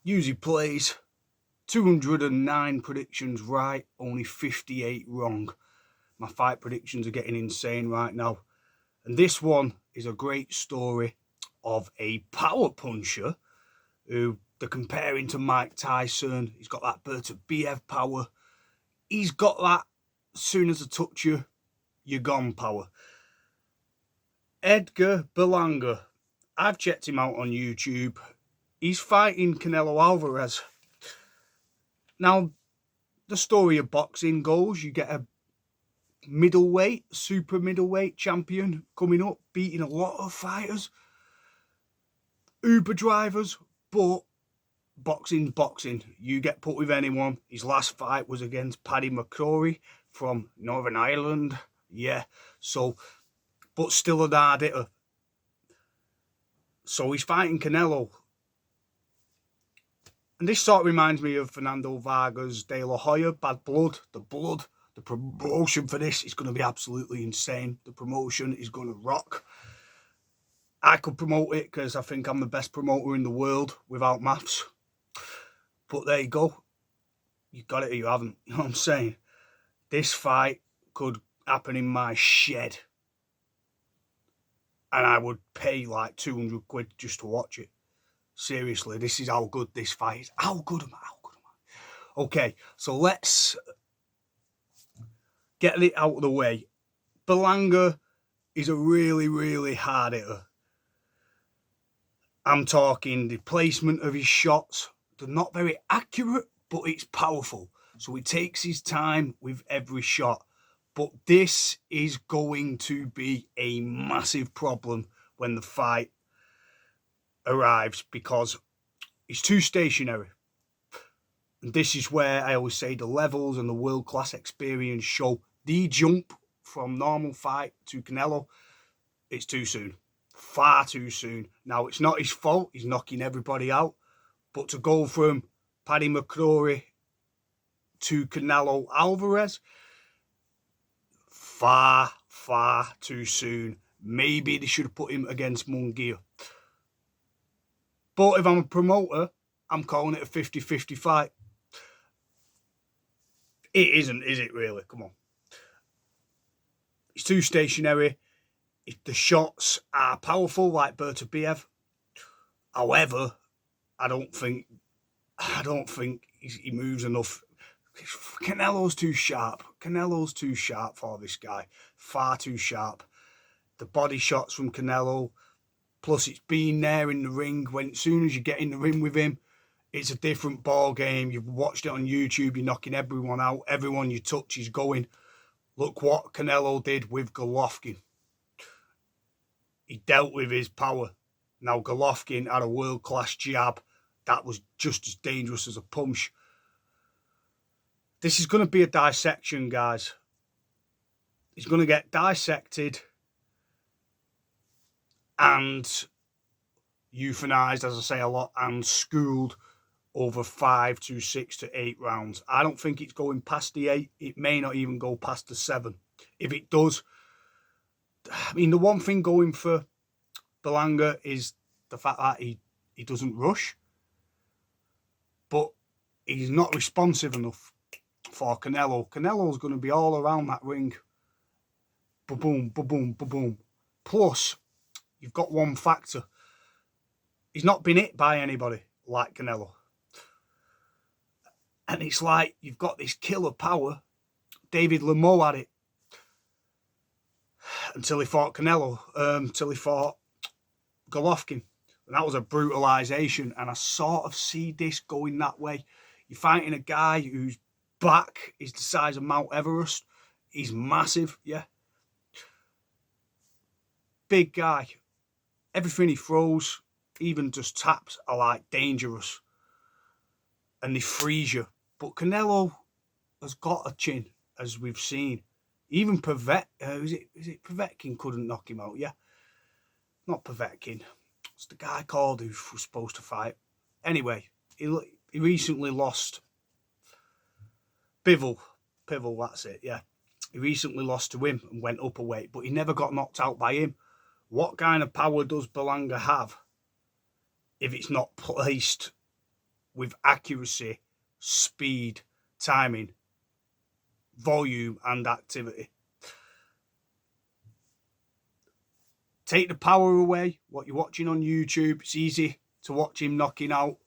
Usually plays 209 predictions right, only 58 wrong. My fight predictions are getting insane right now. And this one is a great story of a power puncher who they're comparing to Mike Tyson. He's got that Berlanga power. He's got that, as soon as I touch you, you're gone power. Edgar Berlanga. I've checked him out on YouTube. He's fighting Canelo Alvarez. Now, the story of boxing goes, you get a middleweight, super middleweight champion coming up, beating a lot of fighters, Uber drivers, but boxing's boxing. You get put with anyone. His last fight was against Paddy McCrory from Northern Ireland. Yeah, so, but still a hard hitter. So he's fighting Canelo. And this sort of reminds me of Fernando Vargas, De La Hoya, Bad Blood. The promotion for this is going to be absolutely insane. The promotion is going to rock. I could promote it because I think I'm the best promoter in the world without maths. But there you go. You got it or you haven't. You know what I'm saying? This fight could happen in my shed. And I would pay like 200 quid just to watch it. Seriously, this is how good this fight is. How good am I? Okay, so let's get it out of the way. Berlanga is a really, really hard hitter. I'm talking the placement of his shots. They're not very accurate, but it's powerful. So he takes his time with every shot. But this is going to be a massive problem when the fight arrives because he's too stationary. And this is where I always say the levels and the world-class experience show. The jump from normal fight to Canelo, it's too soon. Far too soon. Now, it's not his fault. He's knocking everybody out. But to go from Paddy McCrory to Canelo Alvarez, far, far too soon. Maybe they should have put him against Munguia. But if I'm a promoter, I'm calling it a 50-50 fight. It isn't, is it really? Come on. It's too stationary. The shots are powerful, like Berlanga. However, I don't think he moves enough. Canelo's too sharp. Canelo's too sharp for this guy. Far too sharp. The body shots from Canelo, plus it's being there in the ring. When as soon as you get in the ring with him, it's a different ball game. You've watched it on YouTube. You're knocking everyone out. Everyone you touch is going. Look what Canelo did with Golovkin. He dealt with his power. Now Golovkin had a world-class jab that was just as dangerous as a punch. This is going to be a dissection, guys. He's going to get dissected and euthanized, as I say a lot, and schooled over 5 to 6 to 8 rounds. I don't think it's going past the 8. It may not even go past the 7. If it does, I mean, the one thing going for Berlanga is the fact that he doesn't rush, but he's not responsive enough for Canelo. Canelo's going to be all around that ring. Ba-boom, ba-boom, ba-boom. Plus, you've got one factor. He's not been hit by anybody like Canelo. And it's like you've got this killer power. David Lemieux had it until he fought Canelo, until he fought Golovkin. And that was a brutalisation. And I sort of see this going that way. You're fighting a guy whose back is the size of Mount Everest. He's massive, yeah. Big guy. Everything he throws, even just taps, are like dangerous. And they freeze you. But Canelo has got a chin, as we've seen. Even is it Povetkin couldn't knock him out, yeah? Not Povetkin. It's the guy called who was supposed to fight. Anyway, he recently lost Bivol, that's it, yeah. He recently lost to him and went up a weight, but he never got knocked out by him. What kind of power does Berlanga have if it's not placed with accuracy, speed, timing, volume and activity. Take the power away, what you're watching on YouTube. It's easy to watch him knocking out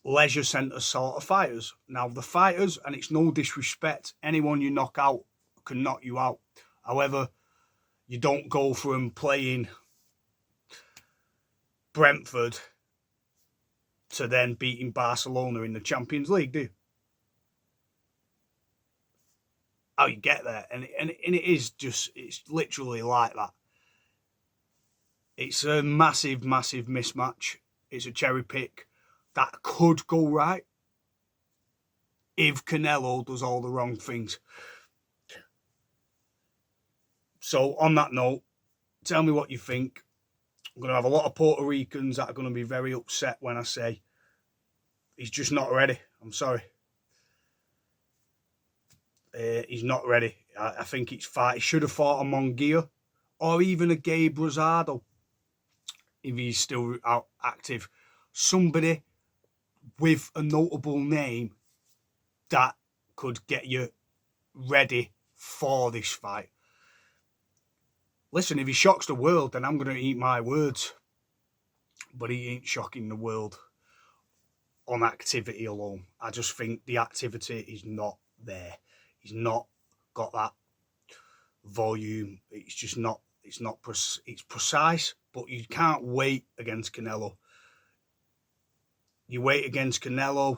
leisure centre sort of fighters. Now, the fighters, and it's no disrespect, anyone you knock out can knock you out. However, you don't go from playing Brentford to then beating Barcelona in the Champions League, do you? How you get there, and it is just, it's literally like that. It's a massive mismatch. It's a cherry pick that could go right if Canelo does all the wrong things. So on that note, tell me what you think. I'm going to have a lot of Puerto Ricans that are going to be very upset when I say he's just not ready. I'm sorry. He's not ready. I think it's fight. He should have fought a Munguia or even a Gabe Rosado if he's still out active. Somebody with a notable name that could get you ready for this fight. Listen, if he shocks the world, then I'm going to eat my words. But he ain't shocking the world on activity alone. I just think the activity is not there. He's not got that volume. It's just not, it's precise, but you can't wait against Canelo. You wait against Canelo,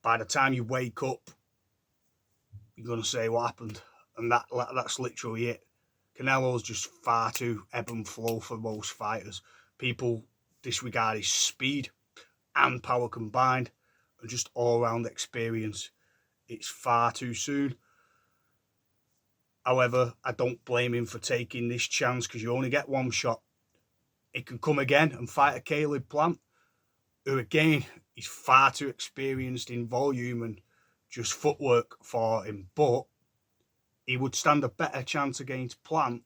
by the time you wake up, you're going to say what happened. And that's literally it. Canelo's just far too ebb and flow for most fighters. People disregard his speed and power combined and just all-round experience. It's far too soon. However, I don't blame him for taking this chance because you only get one shot. He can come again and fight a Caleb Plant, who again is far too experienced in volume and just footwork for him. But he would stand a better chance against Plant,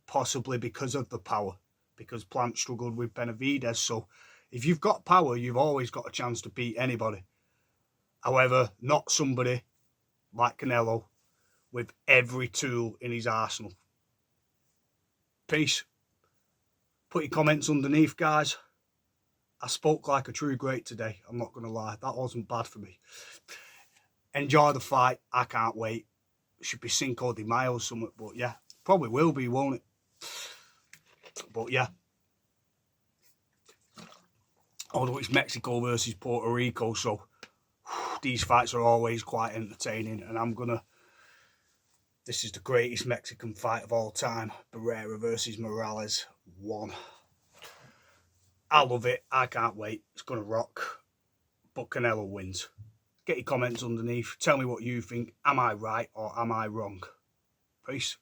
possibly because of the power, because Plant struggled with Benavidez. So if you've got power, you've always got a chance to beat anybody. However, not somebody like Canelo with every tool in his arsenal. Peace. Put your comments underneath, guys. I spoke like a true great today. I'm not going to lie. That wasn't bad for me. Enjoy the fight. I can't wait. It should be Cinco de Mayo or something. But yeah, probably will be, won't it? But yeah. Although it's Mexico versus Puerto Rico, so these fights are always quite entertaining. And this is the greatest Mexican fight of all time. Barrera versus Morales 1. I love it. I can't wait. It's going to rock. But Canelo wins. Get your comments underneath. Tell me what you think. Am I right or am I wrong? Peace.